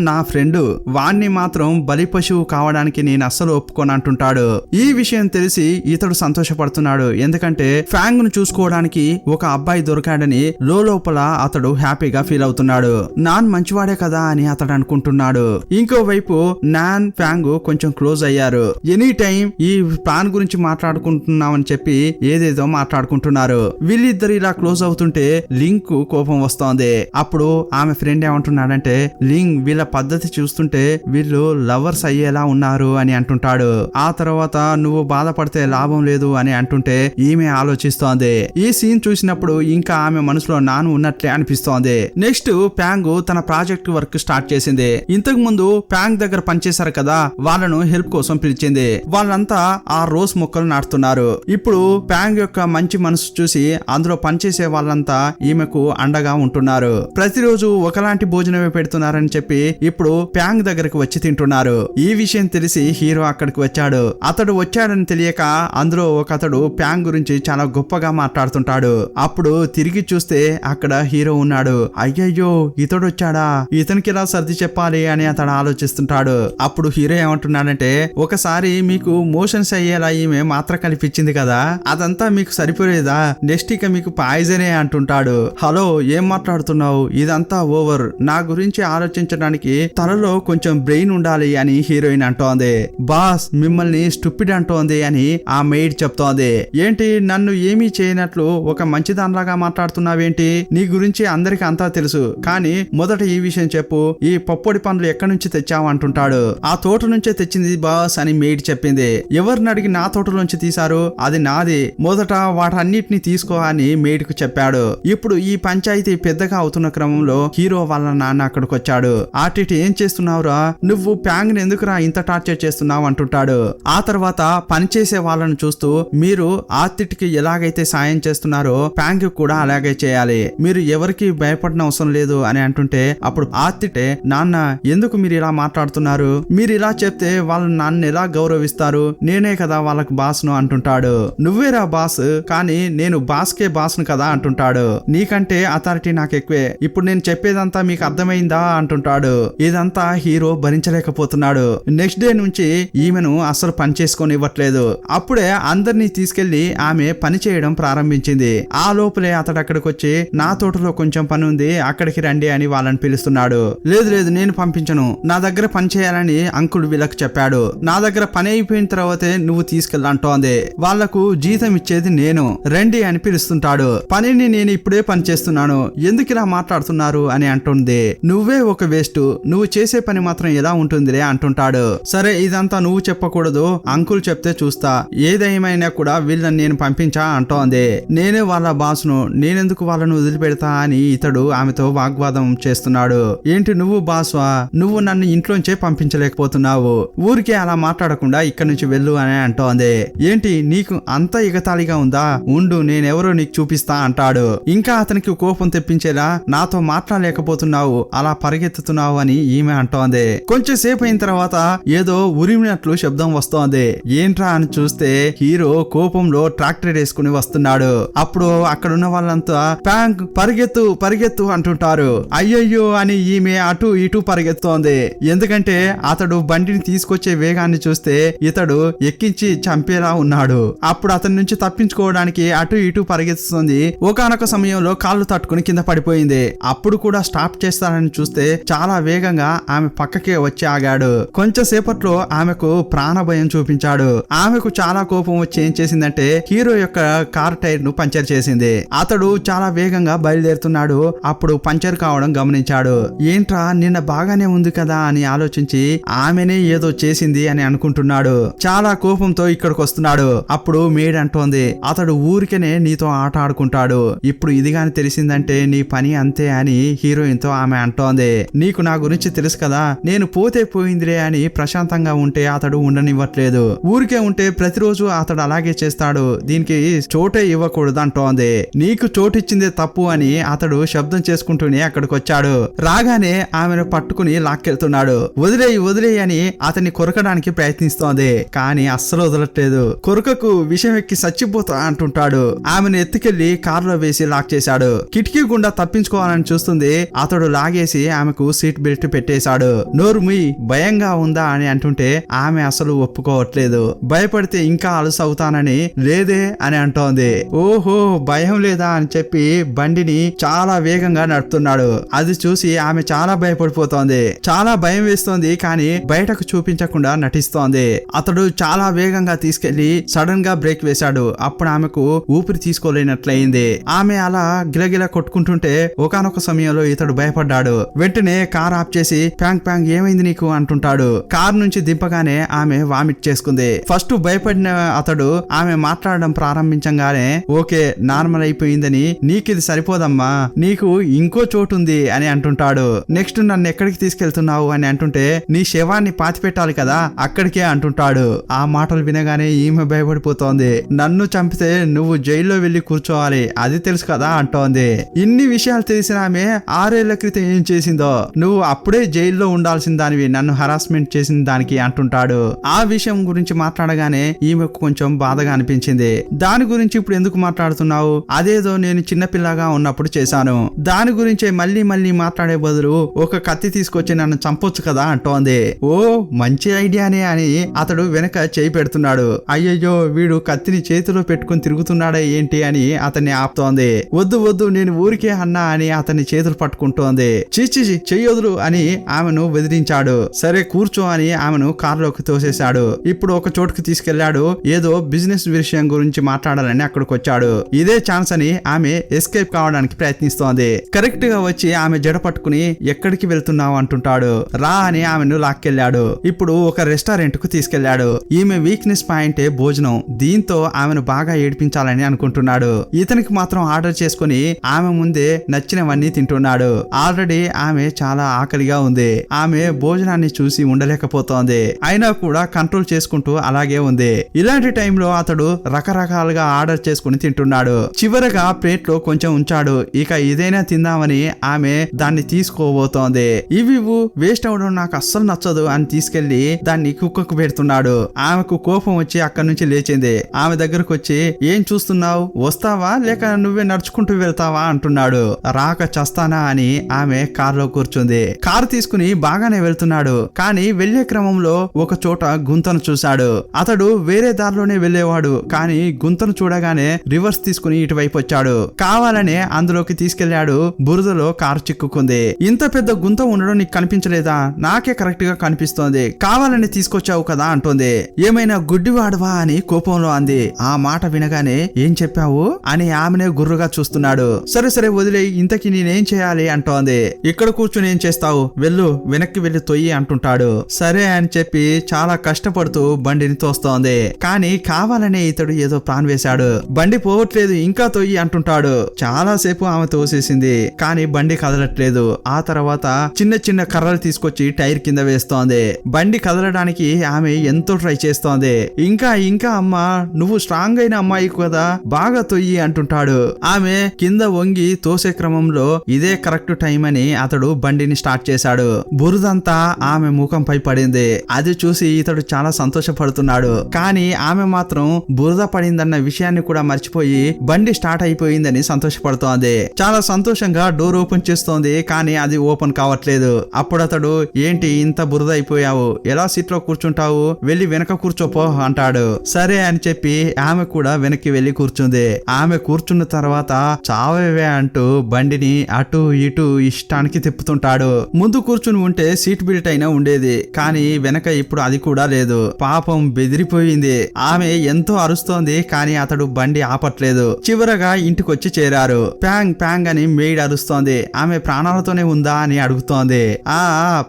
నా ఫ్రెండ్, వాణ్ణి మాత్రం బలి పశువు కావడానికి నేను అస్సలు ఒప్పుకోను అంటుంటాడు. ఈ విషయం తెలిసి ఇతడు సంతోషపడుతున్నాడు. ఎందుకంటే ఫ్యాంగ్ ను చూసుకోవడానికి ఒక అబ్బాయి దొరికాడని లోపల అతడు హ్యాపీగా ఫీల్ అవుతున్నాడు. నాన్ మంచివాడే కదా అని అతడు అనుకుంటున్నాడు. ఇంకోవైపు నాన్ ఫ్యాంగ్ కొంచెం క్లోజ్ అయ్యారు. ఎనీ టైం ఈ ప్లాన్ గురించి మాట్లాడుకుంటున్నామని చెప్పి ఏదేదో మాట్లాడుకుంటున్నారు. వీళ్ళిద్దరు ఇలా క్లోజ్ అవుతుంటే లింక్ కు కోపం వస్తోంది. అప్పుడు ఆమె ఫ్రెండ్ ఏమంటున్నాడంటే లింక్ వీళ్ళ పద్ధతి చూస్తుంటే వీళ్ళు లవర్స్ అయ్యేలా ఉన్నారు అని అంటుంటాడు. ఆ తర్వాత నువ్వు బాధపడితే లాభం లేదు అని అంటుంటే ఈమె ఆలోచిస్తోంది. ఈ సీన్ చూసినప్పుడు ఇంకా ఆమె మనసులో నాను ఉన్నట్లే అనిపిస్తోంది. నెక్స్ట్ ప్యాంగ్ తన ప్రాజెక్ట్ వర్క్ స్టార్ట్ చేసింది. ఇంతకు ముందు ప్యాంగ్ దగ్గర పనిచేశారు కదా, వాళ్ళను హెల్ప్ కోసం పిలిచింది. వాళ్ళంతా ఆ రోజ్ మొక్కలు నాటుతున్నారు. ఇప్పుడు ప్యాంగ్ యొక్క మంచి మనసు చూసి అందులో పనిచేసే వాళ్ళంతా ఈమెకు అండగా ఉంటున్నారు. ప్రతిరోజు ఒకలాంటి భోజనమే పెడుతున్నారని చెప్పి ఇప్పుడు ప్యాంగ్ దగ్గరకు వచ్చి తింటున్నారు. ఈ విషయం తెలిసి హీరో అక్కడికి వచ్చాడు. అతడు వచ్చాడని తెలియక అందులో ఒకతడు ప్యాంగ్ గురించి చాలా గొప్పగా మాట్లాడుతుంటాడు. అప్పుడు తిరిగి చూస్తే అక్కడ హీరో ఉన్నాడు. అయ్యయ్యో, ఇతడు వచ్చాడా, ఇతనికి ఎలా సర్ది చెప్పాలి అని అతడు ఆలోచిస్తుంటాడు. అప్పుడు హీరో ఏమంటున్నాడంటే ఒకసారి మీకు మోషన్స్ అయ్యేలా ఈమె మాత్ర కల్పించింది కదా, అదంతా మీకు సరిపోలేదా, నెక్స్ట్ ఇక మీకు పాయిజనే అంటుంటాడు. హలో, ఏం మాట్లాడుతున్నావు, ఇదంతా ఓవర్, నా గురించి ఆలోచించడానికి తలలో కొంచెం బ్రెయిన్ ఉండాలి అని హీరోయిన్ అంటోంది. బాస్ మిమ్మల్ని స్టూపిడ్ అంటోంది అని ఆ మెయిడ్ చెప్తోంది. ఏంటి నన్ను ఏమీ చేయనట్లు ఒక మంచిదానిలాగా మాట్లాడుతున్నావేంటి, నీ గురించి అందరికి అంతా తెలుసు, కానీ మొదట ఈ విషయం చెప్పు, ఈ పప్పొడి పండ్లు ఎక్కడి నుంచి తెచ్చావు అంటుంటాడు. ఆ తోట నుంచే తెచ్చింది బాస్ అని మెయిడ్ చెప్పింది. ఎవరిని అడిగి నా తోటలోంచి తీశారు, అది నాది, మొదట వాటన్నిటిని తీసుకో అని మెయిడ్ కు చెప్పాడు. ఇప్పుడు ఈ పంచాయతీ పెద్దగా అవుతున్న క్రమంలో హీరో వాళ్ళ నాన్న అక్కడికి వచ్చాడు. ఆర్టిట్ ఏం చేస్తున్నావురా, నువ్వు ప్యాంగ్ ని ఎందుకురా ఇంత టార్చర్ చేస్తున్నావు అంటుంటాడు. ఆ తర్వాత పనిచేసే వాళ్ళను చూస్తూ మీరు ఆర్టిట్ కి ఎలాగైతే సాయం చేస్తున్నారో ప్యాంగ్ కూడా అలాగే చేయాలి, మీరు ఎవరికి భయపడిన అవసరం లేదు అని అంటుంటే అప్పుడు ఆర్టిటే నాన్న ఎందుకు మీరు ఇలా మాట్లాడుతున్నారు, మీరు ఇలా చెప్తే వాళ్ళు నన్ను ఎలా గౌరవిస్తారు, నేనే కదా వాళ్ళకి బాస్ ను అంటుంటాడు. నువ్వేరా బాస్, కానీ నేను బాస్ కే బాస్ ను కదా అంటుంటాడు. నీకంటే అథారిటీ నాకు ఎక్కువే, ఇప్పుడు నేను చెప్పేదంతా మీకు అర్థమైందా అంటుంటాడు. ఇదంతా హీరో భరించలేకపోతున్నాడు. నెక్స్ట్ డే నుంచి ఈమెను అసలు పని చేసుకొని ఇవ్వట్లేదు. అప్పుడే అందరినీ తీసుకెళ్లి ఆమె పని చేయడం ప్రారంభించింది. ఆ లోపలే అతడు అక్కడికి వచ్చి నా తోటలో కొంచెం పని ఉంది అక్కడికి రండి అని వాళ్ళని పిలుస్తున్నాడు. లేదు లేదు నేను పంపించను, నా దగ్గర పని చేయాలని అంకుల్ వీళ్ళకి చెప్పాడు, నా దగ్గర పని అయిపోయిన తర్వాతే నువ్వు తీసుకెళ్ళంటోంది, వాళ్లకు జీతం ఇచ్చేది నేను, రండి అని పిలుస్తుంటాడు. పనిని నేను ఇప్పుడే పని చేస్తున్నాను, ఎందుకు ఇలా మాట్లాడుతున్నారు అని అంటుంది. నువ్వే ఒక వేస్ట్, నువ్వు చేసే పని మాత్రం ఎలా ఉంటుందిలే అంటుంటాడు. సరే ఇదంతా నువ్వు చెప్పకూడదు, అంకుల్ చెప్తే చూస్తా, ఏదేమైనా కూడా వీళ్ళని నేను పంపించా అంటోంది. నేనే వాళ్ళ బాస్ను, నేనెందుకు వాళ్ళను వదిలిపెడతా అని ఇతడు ఆమెతో వాగ్వాదం చేస్తున్నాడు. ఏంటి నువ్వు బాస్వా, నువ్వు నన్ను ఇంట్లోంచే పంపించలేకపోతున్నావు, ఊరికే అలా మాట్లాడకుండా ఇక్కడి నుంచి వెళ్ళు అని అంటోంది. ఏంటి నీకు అంత ఎగతాళిగా ఉందా, ఉండు నేనెవరో నీకు చూపిస్తా అంటాడు. ఇంకా అతనికి కోపం తెప్పించేలా నాతో మాట్లాడలేకపోతున్నావు, అలా పరిగెత్తుతున్నావు అని ఈమె అంటోంది. కొంచెం సేపు అయిన తర్వాత ఏదో ఉరిమినట్లు శబ్దం వస్తోంది. ఏంట్రా అని చూస్తే హీరో కోపంలో ట్రాక్టర్ వేసుకుని వస్తున్నాడు. అప్పుడు అక్కడున్న వాళ్ళంతా ప్యాంక్ పరిగెత్తు పరిగెత్తు అంటుంటారు. అయ్యయ్యో అని ఈమె అటు ఇటు పరిగెత్తోంది. ఎందుకంటే అతడు బండిని తీసుకొచ్చే వేగాన్ని చూస్తే ఇతడు ఎక్కించి చంపేలా ఉన్నాడు. అప్పుడు అతని నుంచి తప్పించుకోవడానికి అటు ఇటు పరిగెత్తుతుంది. ఒకానొక సమయంలో కాళ్ళు తట్టుకుని కింద పడిపోయింది. అప్పుడు కూడా స్టాప్ చేస్తానని చూస్తే చాలా వేగంగా ఆమె పక్కకే వచ్చి ఆగాడు. కొంచెం సేపట్లో ఆమెకు ప్రాణ భయం చూపించాడు. ఆమెకు చాలా కోపం వచ్చి ఏం చేసిందంటే హీరో యొక్క కార్ టైర్ ను పంచర్ చేసింది. అతడు చాలా వేగంగా బయలుదేరుతున్నాడు. అప్పుడు పంచర్ కావడం గమనించాడు. ఏంట్రా నిన్న బాగానే ఉంది కదా అని ఆలోచించి ఆమెనే ఏదో చేసింది అని అనుకుంటున్నాడు. చాలా కోపంతో ఇక్కడికి వస్తున్నాడు. అప్పుడు మేడ్ అంటోంది, అతడు ఊరికేనే నీతో ఆట ఆడుకుంటాడు. ఇప్పుడు ఇదిగాని తెలిసిందంటే నీ పని అంతే అని హీరోయిన్ తో ఆమె అంటోంది. నీకు నా గురించి తెలుసు కదా, నేను పోతే పోయిందిరే అని ప్రశాంతంగా ఉంటే అతడు ఉండనివ్వట్లేదు. ఊరికే ఉంటే ప్రతిరోజు అతడు అలాగే చేస్తాడు. దీనికి చోటే ఇవ్వకూడదు అంటోంది. నీకు చోటిచ్చిందే తప్పు అని అతడు శబ్దం చేసుకుంటూనే అక్కడికి వచ్చాడు. రాగానే ఆమెను పట్టుకుని లాక్కెళ్తున్నాడు. వదిలేయి వదిలేయి అని అతన్ని కొరకడానికి ప్రయత్నిస్తోంది. కానీ అస్సలు వదలట్లేదు. కొరకకు విషయం ఎక్కి చచ్చిపోతా అంటుంటాడు. ఆమెను ఎత్తుకెళ్లి కారులో వేసి లాక్ చేశాడు. కిటికీ గుండా తప్పించుకోవాలని చూస్తుంది. అతడు లాగేసి ఆమెకు సీట్ బెల్ట్ పెట్టేశాడు. నోరుముయ్ భయంగా ఉందా అని అంటుంటే ఆమె అసలు ఒప్పుకోవట్లేదు. భయపడితే ఇంకా అలసు అవుతానని లేదే అని అంటోంది. ఓహో భయం లేదా అని చెప్పి బండిని చాలా వేగంగా నడుపుతున్నాడు. అది చూసి ఆమె చాలా భయపడిపోతోంది. చాలా భయం వేస్తోంది. కానీ బయటకు చూపించకుండా నటిస్తోంది. అతడు చాలా వేగంగా తీసుకెళ్లి సడన్ గా బ్రేక్ వేశాడు. అప్పుడు ఆమెకు ఊపిరి తీసుకోలేనట్లయింది. ఆమె అలా గిలగిల కొట్టుకుంటుంటే ఒకానొక సమయంలో ఇతడు భయపడ్డాడు. వెంటనే కార్ ఆఫ్ చేసి ప్యాంక్ ప్యాంక్ ఏమైంది నీకు అంటుంటాడు. కార్ నుంచి దింపగానే ఆమె వామిట్ చేసుకుంది. ఫస్ట్ భయపడిన అతడు ఆమె మాట్లాడడం ప్రారంభించగానే ఓకే నార్మల్ అయిపోయిందని, నీకిది సరిపోదమ్మా, నీకు ఇంకో చోటు ఉంది అని అంటుంటాడు. నెక్స్ట్ నన్ను ఎక్కడికి తీసుకెళ్తున్నావు అని అంటుంటే నీ శవాన్ని పాతిపెట్టాలి కదా అక్కడికే అంటుంటాడు. ఆ మాటలు వినగానే ఈమె భయపడిపోతోంది. నన్ను చంపితే నువ్వు జైల్లో వెళ్లి కూర్చోవాలి అది తెలుసు కదా అంటోంది. ఇన్ని విషయాలు తెలిసిన ఆమె 6 ఏళ్ల క్రితం ఏం చేసిందో, నువ్వు అప్పుడే జైల్లో ఉండాల్సిన దానివి నన్ను హరాస్మెంట్ చేసిన దానికి అంటుంటాడు. ఆ విషయం గురించి మాట్లాడగానే ఈమెకు కొంచెం బాధగా అనిపించింది. దాని గురించి ఇప్పుడు ఎందుకు మాట్లాడుతున్నావు, అదేదో నేను చిన్నపిల్లగా ఉన్నప్పుడు చేశాను, దాని గురించే మళ్ళీ మళ్ళీ మాట్లాడే బదులు ఒక కత్తి తీసుకొచ్చి నన్ను చంపొచ్చు కదా అంటోంది. ఓ మంచి ఐడియానే అని అతడు వెనక చేయి పెడుతున్నాడు. అయ్యయ్యో వీడు కత్తిని చేతిలో పెట్టుకుని తిరుగుతున్నాడా ఏంటి అని అతన్ని ఆపుతోంది. వద్దు వద్దు నేను ఊరికే అన్నా అని అతన్ని చేతులు పట్టుకుంటోంది. చీచి చెయ్యొదులు అని ఆమెను బెదిరించాడు. సరే కూర్చో అని ఆమెను కారులోకి తోసేశాడు. ఇప్పుడు ఒక చోటుకి తీసుకెళ్లాడు. ఏదో బిజినెస్ విషయం గురించి మాట్లాడాలని అక్కడికి వచ్చాడు. ఇదే ఛాన్స్ అని ఆమె ఎస్కేప్ కావడానికి ప్రయత్నిస్తోంది. కరెక్ట్ గా వచ్చి ఆమె జడ పట్టుకుని ఎక్కడికి వెళ్తున్నావు అంటుంటాడు. రా అని ఆమెను లాక్కెళ్లాడు. ఇప్పుడు ఒక రెస్టారెంట్ కు తీసుకెళ్లాడు. ఈమె వీక్నెస్ పాయింటే భోజనం. దీంతో ఆమెను బాగా ఏడిపించాలని అనుకుంటున్నాడు. ఇతనికి మాత్రం ఆర్డర్ చేసుకుని ఆమె ముందే నచ్చినవన్నీ తింటున్నాడు. ఆల్రెడీ ఆమె చాలా ఆకలిగా ఉంది. ఆమె భోజనాన్ని చూసి ఉండలేకపోతోంది. అయినా కూడా కంట్రోల్ చేసుకుంటూ అలాగే ఉంది. ఇలాంటి టైంలో అతడు రకరకాలుగా ఆర్డర్ చేసుకుని తింటున్నాడు. చివరగా ప్లేట్ లో కొంచెం ఉంచాడు. ఇక ఇదైనా తిందామని ఆమె దాన్ని తీసుకోబోతోంది. ఇవి వేస్ట్ అవడం నాకు అస్సలు నచ్చదు అని తీసుకెళ్లి దాన్ని కుక్కకు పెడుతున్నాడు. ఆమెకు కోపం వచ్చి అక్కడి నుంచి లేచింది. ఆమె దగ్గరకు వచ్చి ఏం చూస్తున్నావు, వస్తావా లేక నువ్వే నడుచుకుంటూ వెళ్తావా అంటున్నాడు. రాక చస్తానా అని ఆమె కారులో కూర్చుంది. కారు తీసుకుని బాగానే వెళ్తున్నాడు. కానీ వెళ్లే క్రమంలో ఒక చోట గుంతను చూశాడు. అతడు వేరే దారిలోనే వెళ్లేవాడు. కానీ గుంతను చూడగానే రివర్స్ తీసుకుని ఇటువైపు వచ్చాడు. కావాలనే అందులోకి తీసుకెళ్లాడు. బురదలో కారు చిక్కుకుంది. ఇంత పెద్ద గుంత ఉండడం నీకు కనిపించలేదా, నాకే కరెక్ట్ గా కనిపిస్తోంది, కావాలని తీసుకొచ్చావు కదా అంటోంది. ఏమైనా గుడ్డివాడువా అని కోపంలో అంది. ఆ మాట వినగానే ఏం చెప్పావు అని ఆమెనే గుర్రుగా చూస్తున్నాడు. సరే సరే వదిలే, ఇంతకి నేనేం చేయాలి అంటోంది. ఇక్కడ కూర్చుని ఏం చేస్తావు, వెళ్ళు వెనక్కి వెళ్లి తొయ్యి అంటుంటాడు. సరే అని చెప్పి చాలా కష్టపడుతూ బండిని తోస్తోంది. కానీ కావాలనే ఇతడు ఏదో ప్లాన్ వేశాడు. బండి పోవట్లేదు ఇంకా తొయ్యి అంటుంటాడు. చాలా సేపు ఆమె తోసేసింది కానీ బండి కదలట్లేదు. ఆ తర్వాత చిన్న చిన్న కర్రలు తీసుకొచ్చి టైర్ కింద వేస్తోంది. బండి కదలడానికి ఆమె ఎంతో ట్రై చేస్తోంది. ఇంకా ఇంకా అమ్మా నువ్వు స్ట్రాంగ్ అయిన అమ్మాయి కదా, బాగా తొయ్యి అంటుంటాడు. ఆమె కింద వంగి తోసే క్రమంలో ఇదే కరెక్ట్ టైం అని అతడు బండిని స్టార్ట్ చేశాడు. బురదంతా ఆమె ముఖంపై పడింది. అది చూసి ఇతడు చాలా సంతోషపడుతున్నాడు. కానీ ఆమె మాత్రం బురద పడిందన్న విషయాన్ని కూడా మర్చిపోయి బండి స్టార్ట్ అయిపోయిందని సంతోషపడుతోంది. చాలా సంతోషంగా డోర్ ఓపెన్ చేస్తోంది. కానీ అది ఓపెన్ కావట్లేదు. అప్పుడు అతడు, ఏంటి ఇంత బురద అయిపోయావు, ఎలా సీట్ లో కూర్చుంటావు, వెళ్ళి వెనక కూర్చోపో అంటాడు. సరే అని చెప్పి ఆమె కూడా వెనక్కి వెళ్లి కూర్చుంది. ఆమె కూర్చున్న తర్వాత చావే అంటూ బండిని అటు ఇటు ఇష్టానికి తిప్పుతుంటాడు. ముందు కూర్చుని ఉంటే సీట్ బెల్ట్ అయినా ఉండేది. కానీ వెనక ఇప్పుడు అది కూడా లేదు. పాపం బెదిరిపోయింది. ఆమె ఎంతో అరుస్తోంది. కానీ అతడు బండి ఆపట్లేదు. చివరగా ఇంటికొచ్చి చేరారు. ప్యాంగ్ ప్యాంగ్ అని మెయిడ్ అరుస్తోంది. ఆమె ప్రాణాలతోనే ఉందా అని అడుగుతోంది.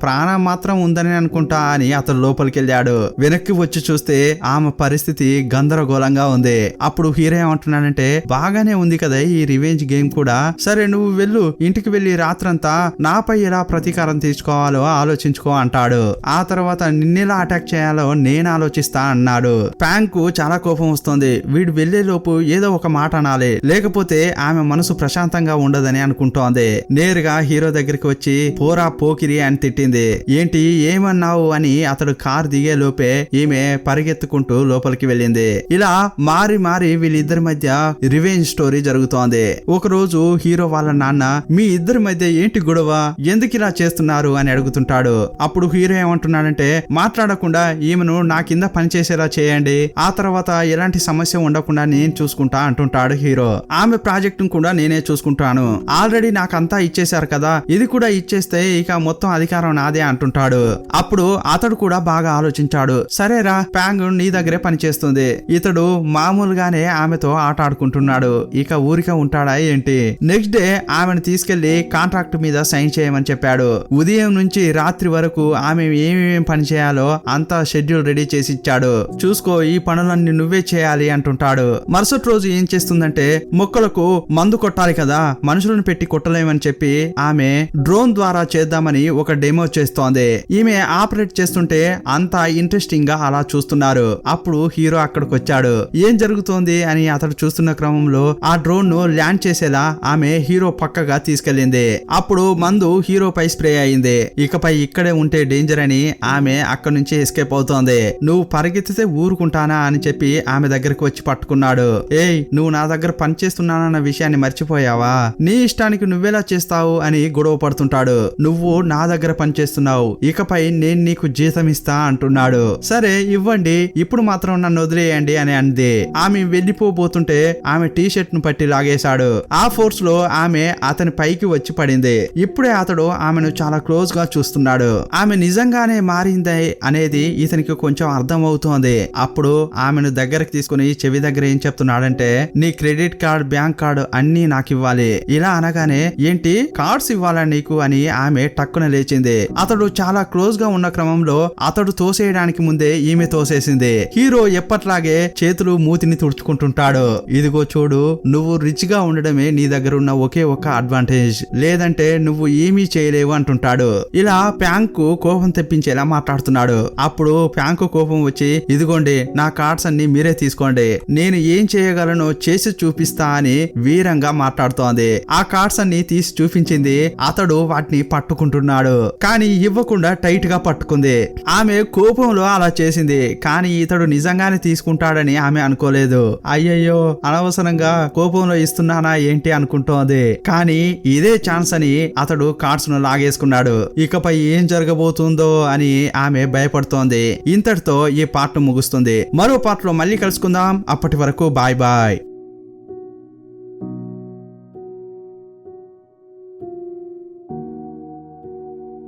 ప్రాణం మాత్రం ఉందని అనుకుంటా అని అతడు లోపలికి వెళ్ళాడు. వెనక్కి వచ్చి చూస్తే ఆమె పరిస్థితి గందరగోళంగా ఉంది. అప్పుడు హీరో ఏమంటున్నాడంటే, బాగానే ఉంది కదా ఈ రివెంజ్ గేమ్ కూడా, సరే నువ్వు వెళ్ళు, ఇంటికి వెళ్లి రాత్రంతా నాపై ఎలా ప్రతీకారం తీర్చుకోవాలో ఆలోచించుకో అంటాడు. ఆ తర్వాత నిన్నెలా అటాక్ చేయాలో నేను ఆలోచిస్తా అన్నాడు. ప్యాంక్ కు చాలా కోపం వస్తుంది. వీడు వెళ్లే లోపు ఏదో ఒక మాట అనాలి, లేకపోతే ఆమె మనసు ప్రశాంతంగా ఉండదని అనుకుంటోంది. నేరుగా హీరో దగ్గరికి వచ్చి పోరా పోకిరి అని తిట్టింది. ఏంటి ఏమన్నావు అని అతడు కార్ దిగే లోపే ఈమె పరిగెత్తుకుంటూ లోపలికి వెళ్ళింది. ఇలా మారి మారి వీళ్ళిద్దరి మధ్య రివెంజ్ స్టోరీ జరుగుతోంది. ఒక రోజు హీరో వాళ్ళ నాన్న, మీ ఇద్దరి మధ్య ఏంటి గొడవ, ఎందుకు ఇలా చేస్తున్నారు అని అడుగుతుంటాడు. అప్పుడు హీరో ఏమంటున్నాడంటే, మాట్లాడకుండా ఈమెను నా కింద పనిచేసేలా చేయండి, ఆ తర్వాత ఎలాంటి సమస్య ఉండకుండా నేను చూసుకుంటా అంటుంటాడు హీరో. ఆమె ప్రాజెక్ట్ కూడా నేనే చూసుకుంటాను, ఆల్రెడీ నాకంతా ఇచ్చేశారు కదా, ఇది కూడా ఇచ్చేస్తే ఇక మొత్తం అధికారం నాదే అంటుంటాడు. అప్పుడు అతడు కూడా బాగా ఆలోచించాడు. సరేరా, ప్యాంగ్ నీ దగ్గరే పనిచేస్తుంది, ఇతడు మామూలుగానే ఆమెతో ఆట ఆడుకుంటున్నాడు, ఇక ఊరికే ఉంటాడా ఏంటి. నెక్స్ట్ డే ఆమెను తీసుకెళ్లి కాంట్రాక్ట్ మీద సైన్ చేయమని చెప్పాడు. ఉదయం నుంచి రాత్రి వరకు ఆమె ఏమేమి పని చేయాలో అంతా షెడ్యూల్ రెడీ చేసి ఇచ్చాడు. చూసుకో, ఈ పనులన్నీ నువ్వే చేయాలి అంటుంటాడు. మరుసటి రోజు ఏం చేస్తుందంటే, మొక్కలకు మందు కొట్టాలి కదా, మనుషులను పెట్టి కొట్టలేమని చెప్పి ఆమె డ్రోన్ ద్వారా చేద్దామని ఒక డెమో చేస్తోంది. ఈమె ఆపరేట్ చేస్తుంటే అంతా ఇంట్రెస్టింగ్ గా అలా చూస్తున్నారు. అప్పుడు హీరో అక్కడికి వచ్చాడు. ఏం జరుగుతోంది అని అతడు చూస్తున్న క్రమంలో ఆ డ్రోన్ ను ల్యాండ్ చేసేలా ఆమె హీరో పక్కగా తీసుకెళ్లింది. అప్పుడు మందు హీరో పై స్ప్రే అయింది. ఇకపై ఇక్కడే ఉంటే డేంజర్ అని ఆమె అక్కడి నుంచి ఎస్కేప్ అవుతోంది. నువ్వు పరిగెత్తితే ఊరుకుంటానా అని చెప్పి ఆమె దగ్గరకు వచ్చి పట్టుకున్నాడు. ఏయ్, నువ్వు నా దగ్గర పని చేస్తున్నానన్న విషయాన్ని మర్చిపోయావా, నీ ఇష్టానికి నువ్వెలా చేస్తావు అని గొడవ పడుతుంటాడు. నువ్వు నా దగ్గర పని చేస్తున్నావు, ఇకపై నేను నీకు జీతం ఇస్తా అంటున్నాడు. సరే ఇవ్వండి, ఇప్పుడు మాత్రం నన్ను వదిలేయండి అని అంది. ఆమె వెళ్లిపోబోతుంటే ఆమె టీ షర్ట్ ను పట్టి లాగేశాడు. ఆ ఫోర్స్ లో ఆమె అతని పైకి వచ్చి పడింది. ఇప్పుడే అతడు ఆమెను చాలా క్లోజ్ గా చూస్తున్నాడు. ఆమె నిజంగానే మారింది అనేది ఇతనికి కొంచెం అర్థం అవుతోంది. అప్పుడు ఆమెను దగ్గరకు తీసుకుని చెవి దగ్గర ఏం చెప్తున్నాడంటే, నీ క్రెడిట్ కార్డ్, బ్యాంక్ కార్డు అన్ని నాకు ఇవ్వాలి. ఇలా అనగానే, ఏంటి కార్డ్స్ ఇవ్వాలా నీకు అని ఆమె టక్కున లేచింది. అతడు చాలా క్లోజ్ గా ఉన్న క్రమంలో అతడు తోసేయడానికి ముందే ఈమె తోసేసింది. హీరో ఎప్పట్లాగే చేతులు మూతిని తుడుచుకుంటుంటాడు. ఇదిగో చూడు, నువ్వు రిచ్ గా ఉండడమే నీ దగ్గర ఉన్న ఒకే ఒక అడ్వాంటేజ్, లేదంటే నువ్వు ఏమీ చేయలేవు అంటుంటాడు. ఇలా ప్యాంక్ కోపం తెప్పించేలా మాట్లాడుతున్నాడు. అప్పుడు ప్యాంక్ కోపం వచ్చి, ఇదిగోండి నా కార్డ్స్ అన్ని మీరే తీసుకోండి, నేను ఏం చేయగలను చేసి చూపిస్తా అని వీరంగా మాట్లాడుతోంది. ఆ కార్డ్స్ అన్ని తీసి చూపించింది. అతడు వాటిని పట్టుకుంటున్నాడు. కానీ ఇవ్వకుండా టైట్ గా పట్టుకుంది. ఆమె కోపంలో అలా చేసింది. కానీ ఇతడు నిజంగానే తీసుకుంటాడని ఆమె అనుకోలేదు. అయ్యయ్యో, అనవసరంగా కోపంలో ఇస్తున్నానా ఏంటి అనుకుంటోంది. కానీ ఇదే ఛాన్స్ అని అతడు కార్డ్స్ ను లాగేసుకున్నాడు. ఇకపై ఏం జరగబోతుందో అని ఆమె భయపడుతోంది. ఇంతటితో ఈ పార్ట్ ముగుస్తుంది. మరో పార్ట్ లో మళ్ళీ కలుసుకుందాం. అప్పటి వరకు బాయ్ బాయ్.